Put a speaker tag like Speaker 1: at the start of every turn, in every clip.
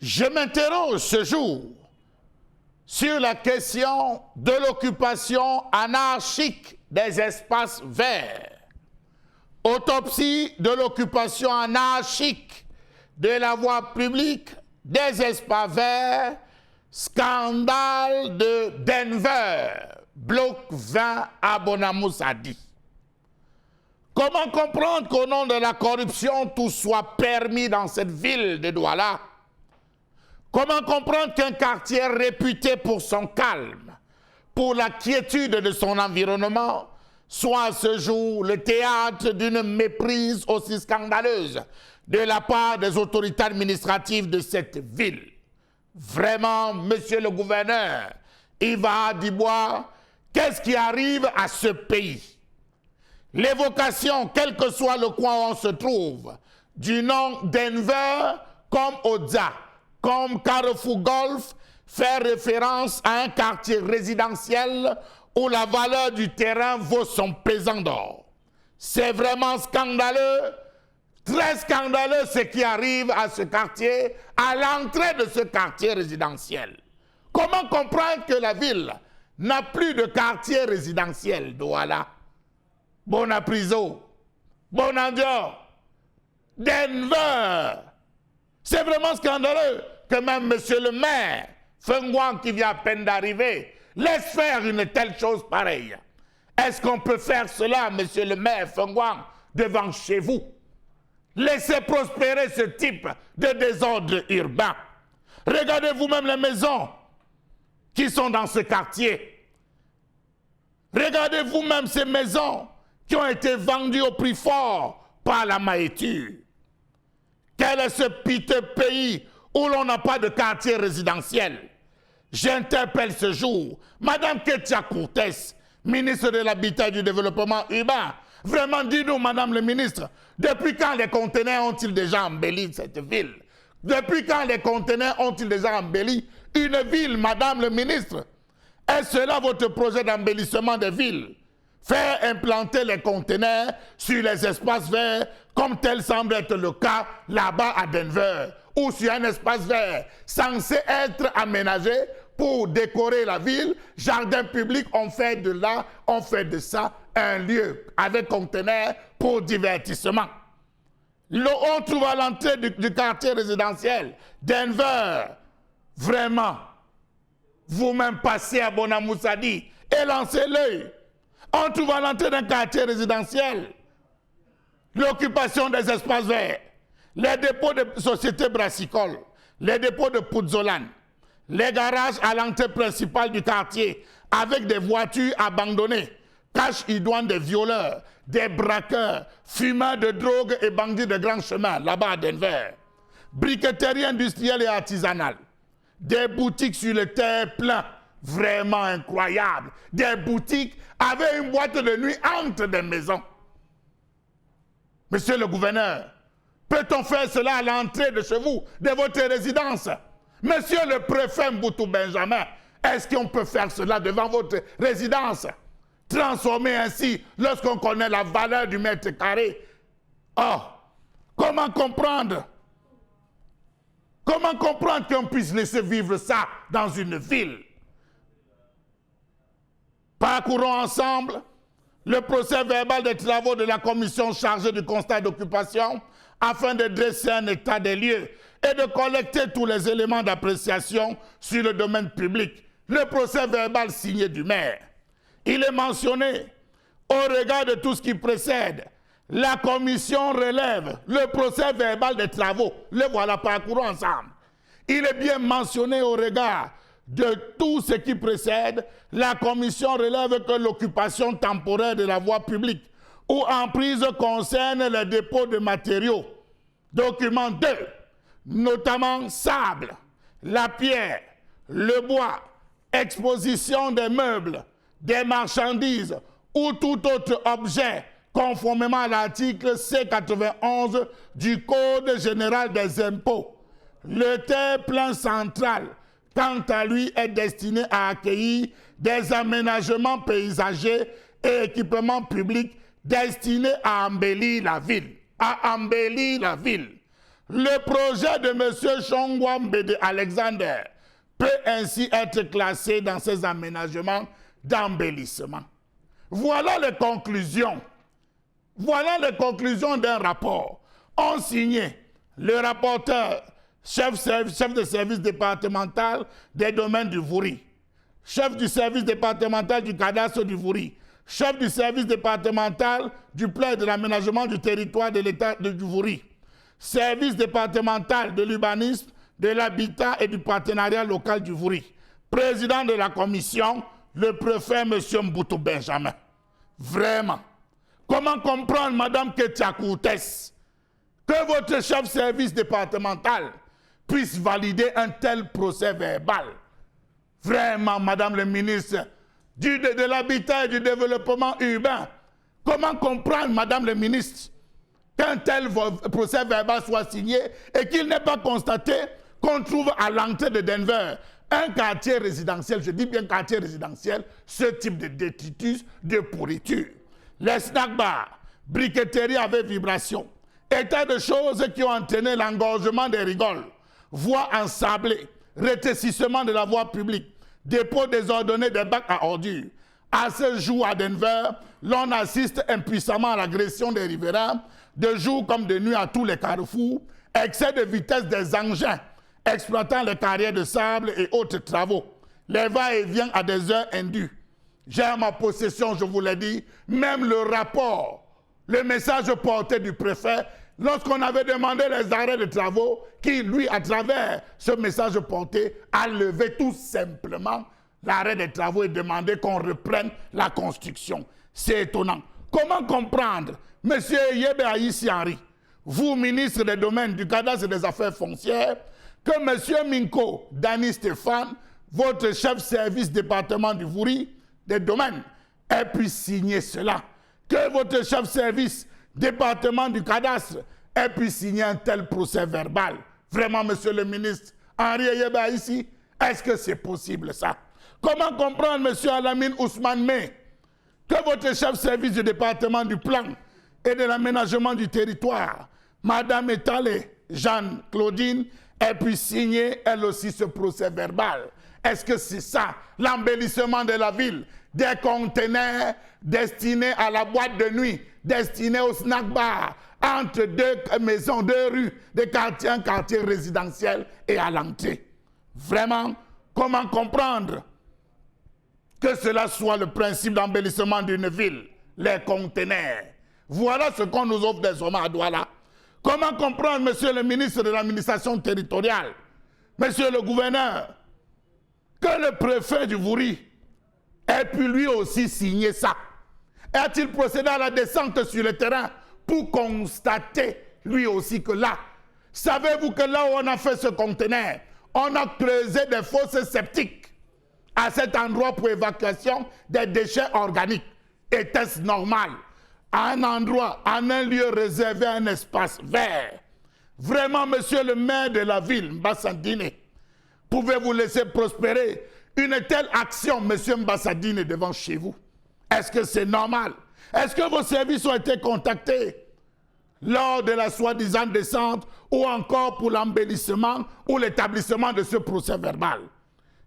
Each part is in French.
Speaker 1: Je m'interroge ce jour sur la question de l'occupation anarchique des espaces verts. Autopsie de l'occupation anarchique de la voie publique des espaces verts, scandale de Denver, bloc 20 à Bonamoussadi. Comment comprendre qu'au nom de la corruption, tout soit permis dans cette ville de Douala? Comment comprendre qu'un quartier réputé pour son calme, pour la quiétude de son environnement, soit à ce jour le théâtre d'une méprise aussi scandaleuse de la part des autorités administratives de cette ville? Vraiment, monsieur le gouverneur, Yvan Dibois, qu'est-ce qui arrive à ce pays? L'évocation, quel que soit le coin où on se trouve, du nom Denver comme Oza, comme Carrefour Golf, fait référence à un quartier résidentiel où la valeur du terrain vaut son pesant d'or. C'est vraiment scandaleux, très scandaleux ce qui arrive à ce quartier, à l'entrée de ce quartier résidentiel. Comment comprendre que la ville n'a plus de quartier résidentiel, Douala? Bonapriso, Bonandio, Denver. C'est vraiment scandaleux que même monsieur le maire, Fengwang, qui vient à peine d'arriver, laisse faire une telle chose pareille. Est-ce qu'on peut faire cela, monsieur le maire Fengwang, devant chez vous? Laissez prospérer ce type de désordre urbain. Regardez vous-même les maisons qui sont dans ce quartier. Regardez vous-même ces maisons qui ont été vendues au prix fort par la maïture. Quel est ce piteux pays où l'on n'a pas de quartier résidentiel? J'interpelle ce jour Madame Ketia Courtès, ministre de l'Habitat et du Développement urbain. Vraiment, dis-nous, Madame le ministre, depuis quand les conteneurs ont-ils déjà embelli cette ville? Depuis quand les conteneurs ont-ils déjà embelli une ville, Madame le ministre? Est-ce cela votre projet d'embellissement des villes? Faire implanter les conteneurs sur les espaces verts, comme tel semble être le cas là-bas à Denver, ou sur un espace vert censé être aménagé pour décorer la ville, jardin public, on fait de là, on fait de ça un lieu avec conteneurs pour divertissement. On trouve à l'entrée du quartier résidentiel Denver. Vraiment, vous-même passez à Bonamoussadi et lancez l'œil. On trouve à l'entrée d'un quartier résidentiel l'occupation des espaces verts, les dépôts de sociétés brassicoles, les dépôts de Poudzolan, les garages à l'entrée principale du quartier avec des voitures abandonnées, cache idoine des violeurs, des braqueurs, fumeurs de drogue et bandits de grand chemin là-bas à Denver, briqueterie industrielle et artisanale, des boutiques sur le terre-plein, vraiment incroyable, des boutiques avec une boîte de nuit entre des maisons. Monsieur le gouverneur, peut-on faire cela à l'entrée de chez vous, de votre résidence? Monsieur le préfet Mboutou Benjamin, est-ce qu'on peut faire cela devant votre résidence? Transformer ainsi, lorsqu'on connaît la valeur du mètre carré. Oh, comment comprendre? Comment comprendre qu'on puisse laisser vivre ça dans une ville? Parcourons ensemble le procès verbal des travaux de la commission chargée du constat d'occupation afin de dresser un état des lieux et de collecter tous les éléments d'appréciation sur le domaine public. Le procès verbal signé du maire. Il est mentionné, au regard de tout ce qui précède, la commission relève le procès verbal des travaux. Le voilà, parcourons ensemble. Il est bien mentionné au regard de tout ce qui précède, la commission relève que l'occupation temporaire de la voie publique ou emprise concerne le dépôt de matériaux. Document 2, notamment sable, la pierre, le bois, exposition des meubles, des marchandises ou tout autre objet conformément à l'article C91 du Code général des impôts. Le terre-plein central, quant à lui, est destiné à accueillir des aménagements paysagers et équipements publics destinés à embellir la ville. Le projet de M. Chongwa Mbede Alexander peut ainsi être classé dans ces aménagements d'embellissement. Voilà les conclusions. Voilà les conclusions d'un rapport. Ont signé le rapporteur, chef de service départemental des domaines du Vouri, chef du service départemental du cadastre du Vouri, chef du service départemental du plan de l'aménagement du territoire de l'État du Vouri, service départemental de l'urbanisme, de l'habitat et du partenariat local du Vouri, président de la commission, le préfet M. Mboutou Benjamin. Vraiment. Comment comprendre, Madame Ketia Koutes, que votre chef service départemental puisse valider un tel procès verbal? Vraiment, Madame le ministre de l'Habitat et du Développement urbain, comment comprendre, Madame le ministre, qu'un tel procès verbal soit signé et qu'il n'ait pas constaté qu'on trouve à l'entrée de Denver un quartier résidentiel, je dis bien quartier résidentiel, ce type de détritus, de pourriture. Les snack bars, briqueterie avec vibration, état de choses qui ont entraîné l'engorgement des rigoles, voies ensablées, rétrécissement de la voie publique, dépôt désordonné des bacs à ordures. À ce jour à Denver, l'on assiste impuissamment à l'agression des riverains, de jour comme de nuit à tous les carrefours, excès de vitesse des engins exploitant les carrières de sable et autres travaux, les va-et-vient à des heures indues. J'ai en ma possession, je vous l'ai dit, même le rapport, le message porté du préfet, lorsqu'on avait demandé les arrêts de travaux, qui, lui, à travers ce message porté, a levé tout simplement l'arrêt des travaux et demandé qu'on reprenne la construction. C'est étonnant. Comment comprendre, M. Yebe Aïssi Henry, vous, ministre des Domaines, du Cadastre et des Affaires foncières, que M. Minko Dani Stéphane, votre chef service département du Vouri, des Domaines, ait pu signer cela? Que votre chef service département du Cadastre ait pu signer un tel procès verbal? Vraiment, monsieur le ministre Henri Yeba ici, est-ce que c'est possible ça? Comment comprendre, monsieur Alamine Ousmane May, que votre chef service du département du plan et de l'aménagement du territoire, madame Etale Jeanne-Claudine, ait pu signer elle aussi ce procès verbal? Est-ce que c'est ça, l'embellissement de la ville, des conteneurs destinés à la boîte de nuit, destinés au snack bar, entre deux maisons, deux rues, des quartiers, un quartier résidentiel et à l'entrée? Vraiment, comment comprendre que cela soit le principe d'embellissement d'une ville, les conteneurs? Voilà ce qu'on nous offre désormais à Douala. Comment comprendre, monsieur le ministre de l'administration territoriale, monsieur le gouverneur, que le préfet du Vouri ait pu lui aussi signer ça? A-t-il procédé à la descente sur le terrain pour constater lui aussi que là, savez-vous que là où on a fait ce conteneur, on a creusé des fosses septiques à cet endroit pour évacuation des déchets organiques? Était-ce normal? À un endroit, en un lieu réservé à un espace vert. Vraiment, monsieur le maire de la ville, Mbassadine, pouvez-vous laisser prospérer une telle action, monsieur Mbassadine, devant chez vous? Est-ce que c'est normal? Est-ce que vos services ont été contactés lors de la soi-disant descente ou encore pour l'embellissement ou l'établissement de ce procès verbal?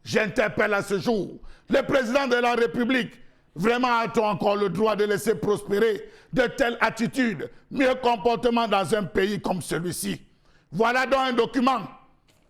Speaker 1: J'interpelle à ce jour le président de la République. Vraiment, a-t-on encore le droit de laisser prospérer de telles attitudes, mieux comportement dans un pays comme celui-ci? Voilà donc un document,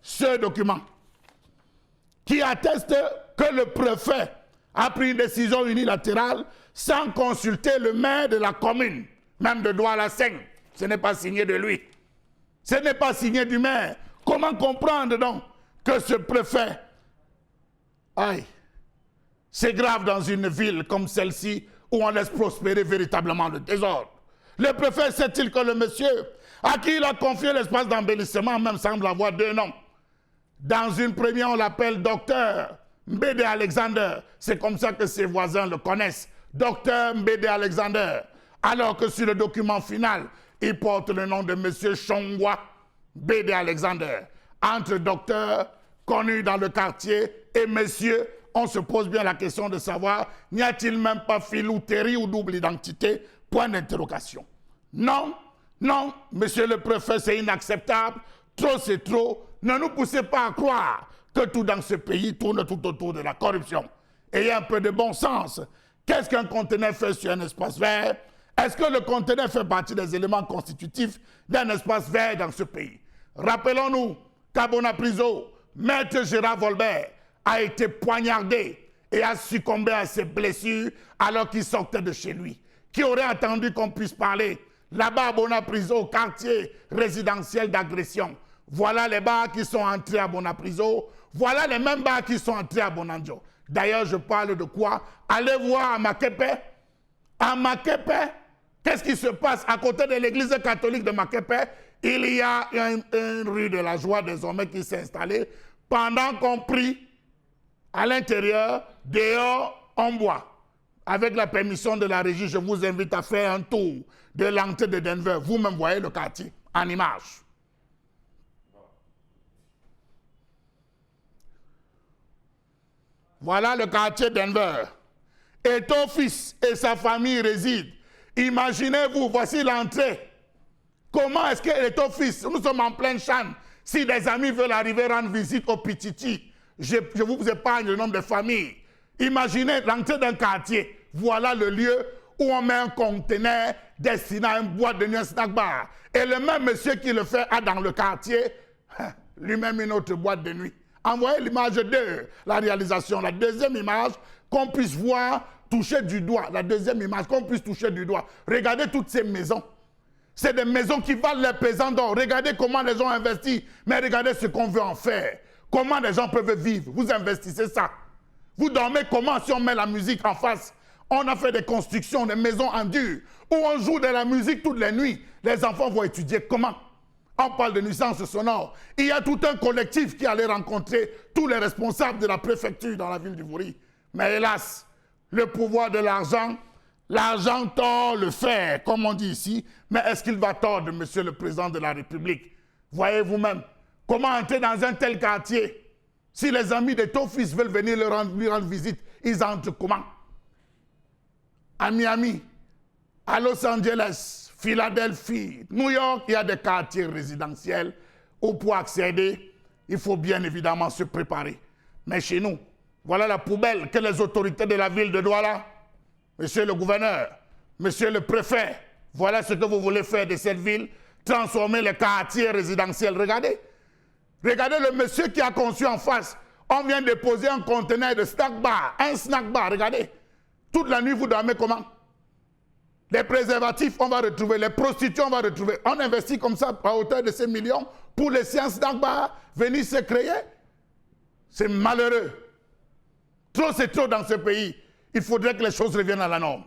Speaker 1: ce document, qui atteste que le préfet a pris une décision unilatérale sans consulter le maire de la commune, même de Douala-Seng. Ce n'est pas signé de lui. Ce n'est pas signé du maire. Comment comprendre donc que ce préfet... Aïe, c'est grave dans une ville comme celle-ci où on laisse prospérer véritablement le désordre. Le préfet sait-il que le monsieur à qui il a confié l'espace d'embellissement même semble avoir deux noms? Dans une première, on l'appelle docteur Mbede Alexander. C'est comme ça que ses voisins le connaissent. Docteur Mbede Alexander. Alors que sur le document final, il porte le nom de monsieur Chongwa Mbede Alexander. Entre docteurs connus dans le quartier et messieurs, on se pose bien la question de savoir, n'y a-t-il même pas filouterie ou double identité? Point d'interrogation. Non, Non, monsieur le préfet, c'est inacceptable. Trop, c'est trop. Ne nous poussez pas à croire que tout dans ce pays tourne tout autour de la corruption. Ayez un peu de bon sens. Qu'est-ce qu'un conteneur fait sur un espace vert? Est-ce que le conteneur fait partie des éléments constitutifs d'un espace vert dans ce pays? Rappelons-nous qu'à Bonapriso, Maître Gérard Volbert a été poignardé et a succombé à ses blessures alors qu'il sortait de chez lui. Qui aurait attendu qu'on puisse parler là-bas à Bonapriso, quartier résidentiel d'agression? Voilà les bars qui sont entrés à Bonapriso. Voilà les mêmes bars qui sont entrés à Bonanjo. D'ailleurs, je parle de quoi? Allez voir à Makepe. À Makepe, qu'est-ce qui se passe? À côté de l'église catholique de Makepe, il y a une rue de la joie désormais qui s'est installée. Pendant qu'on prie à l'intérieur, dehors, on boit. Avec la permission de la régie, je vous invite à faire un tour de l'entrée de Denver. Vous-même voyez le quartier en image. Voilà le quartier Denver. Eto'o fils et sa famille résident. Imaginez-vous, voici l'entrée. Comment est-ce que Eto'o fils, nous sommes en pleine chaîne, si des amis veulent arriver rendre visite au Pititi, je vous épargne le nom de familles. Imaginez l'entrée d'un quartier. Voilà le lieu où on met un conteneur destiné à une boîte de nuit, un snack bar. Et le même monsieur qui le fait a dans le quartier lui-même une autre boîte de nuit. Envoyez l'image de la réalisation. La deuxième image, qu'on puisse voir, toucher du doigt. La deuxième image, qu'on puisse toucher du doigt. Regardez toutes ces maisons. C'est des maisons qui valent les pesants d'or. Regardez comment les gens investissent. Mais regardez ce qu'on veut en faire. Comment les gens peuvent vivre. Vous investissez ça. Vous dormez comment si on met la musique en face? On a fait des constructions, des maisons en dur, où on joue de la musique toutes les nuits. Les enfants vont étudier comment? On parle de nuisance sonore. Il y a tout un collectif qui allait rencontrer tous les responsables de la préfecture dans la ville du Vouri. Mais hélas, le pouvoir de l'argent, l'argent tord le fer, comme on dit ici. Mais est-ce qu'il va tordre, monsieur le président de la République? Voyez vous-même, comment entrer dans un tel quartier? Si les amis de ton fils veulent venir lui rendre visite, ils entrent comment? À Miami, à Los Angeles, Philadelphie, New York, il y a des quartiers résidentiels où pour accéder, il faut bien évidemment se préparer. Mais chez nous, voilà la poubelle que les autorités de la ville de Douala, monsieur le gouverneur, monsieur le préfet, voilà ce que vous voulez faire de cette ville, transformer les quartiers résidentiels. Regardez, regardez le monsieur qui a conçu en face. On vient de poser un conteneur de snack bar, un snack bar, regardez. Toute la nuit, vous dormez comment? Les préservatifs, on va retrouver. Les prostituées, on va retrouver. On investit comme ça à hauteur de ces millions pour les sciences d'Agba venir se créer. C'est malheureux. Trop, c'est trop dans ce pays. Il faudrait que les choses reviennent à la norme.